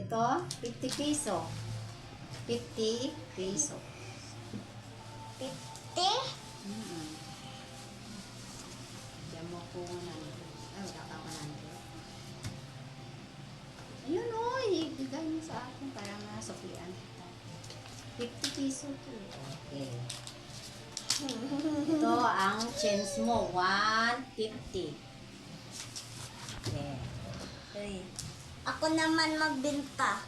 Ito, 50 piso. 50 piso. 50? Diyan mo ko 100. Ay, wala ka 100. Ayun o, ibigay mo sa akin para masuklian kita. 50 piso to. Okay. Ito ang change mo. 150. Okay. Uy. Ako naman magbenta.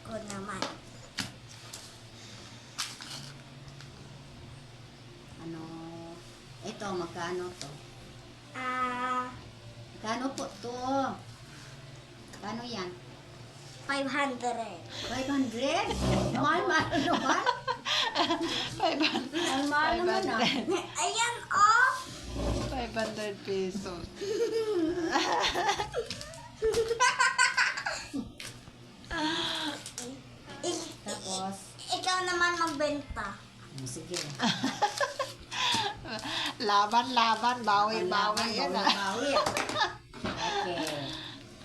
Ako naman. Ano? Ito, magkano to? Magkano po to? Magkano yan? 500. 500? Mahal-mahal naman. 500. Mahal-mahal naman ah. Ayan, oh! 500 pesos. Tapos, Ikaw naman magbenta. sige. Laban, bawi-bawi yan ah. Bawi. Okay.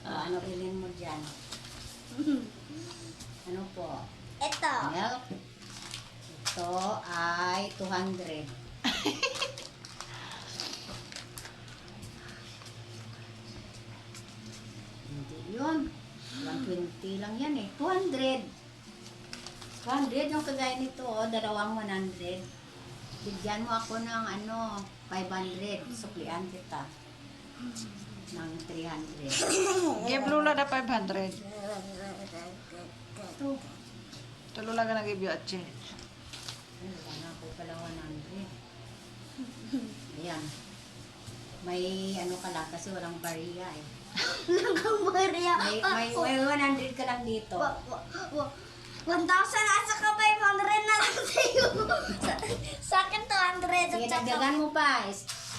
Ano bilhin mo dyan? Ano po? Ito. Milk. Ito ay 200. Hindi yun. 120 lang yan eh. 200. 200 yung kagaya nito, oh, dalawang 100. Bigyan mo ako ng 500. Suklian kita. Ng 300. Give Lula na 500. Ito. Ito Lula ka nag-give you a change. Ay, wala na ako pala 100. Ayan. May ka lang kasi walang bariya eh. Maria. May 100 ka lang dito. 1,000 at saka 500 na lang sa'yo. Sa akin 200. Sige, at saka- dagdagan mo pa.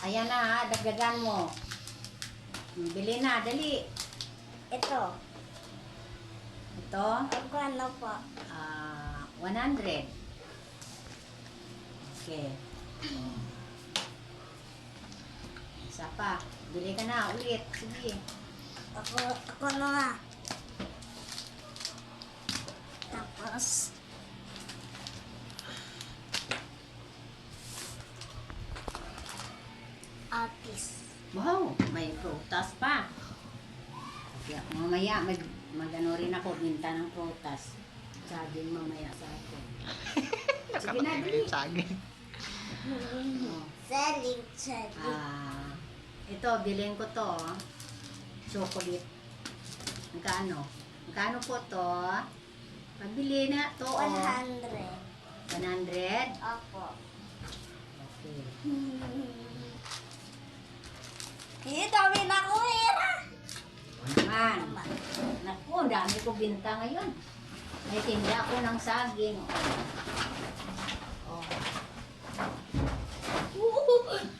Ayan na ha, dagdagan mo. Bili na, dali. Ito. Ito, Ako ano po? 100. Okay. Isa pa. Bili ka na ulit. Sige. Ako na nga. Tapos, atis. Wow, may prutas pa. Kaya mamaya mag-ano rin ako, binta ng prutas. Saging mamaya sa akin. Sige na, dali. Saging. Oh. Selling. Ito, bilhin ko to. Chocolate. Magkano? Magkano po to? Pabili na to. 100. 100? Ako. Okay. Dami na ko hira. Naman. Naku, dami ko binta ngayon. May tinda ako ng saging. Oh.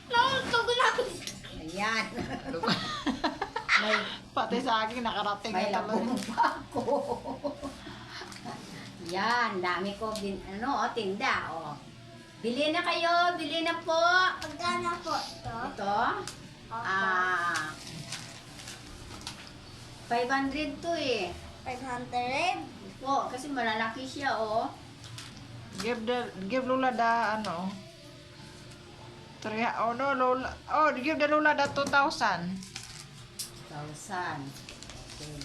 Nakakagod na ako. Ayan. may, Pati saging nakarating may na tuloy. labong pa ako. Yan, dami ko tinda. Oh. Bili na kayo, bili na po. Pagkana po ito? Ito, 500 to eh. 500. Po, kasi malalaki siya, oh. Give Lula da ano. Lula. Oh, give the Lula da 2,000. 1,000. Okay.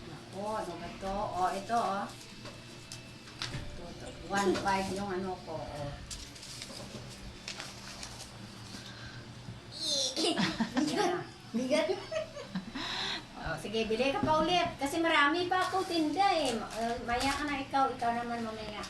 Nako, ano ba ito? Oh, ito, oh. 1,500 yung ano ko, oh. Yan. Bigat. Oh, sige, bili ka pa ulit. Kasi marami pa ako tinda eh. Maya ka na ikaw naman mamaya.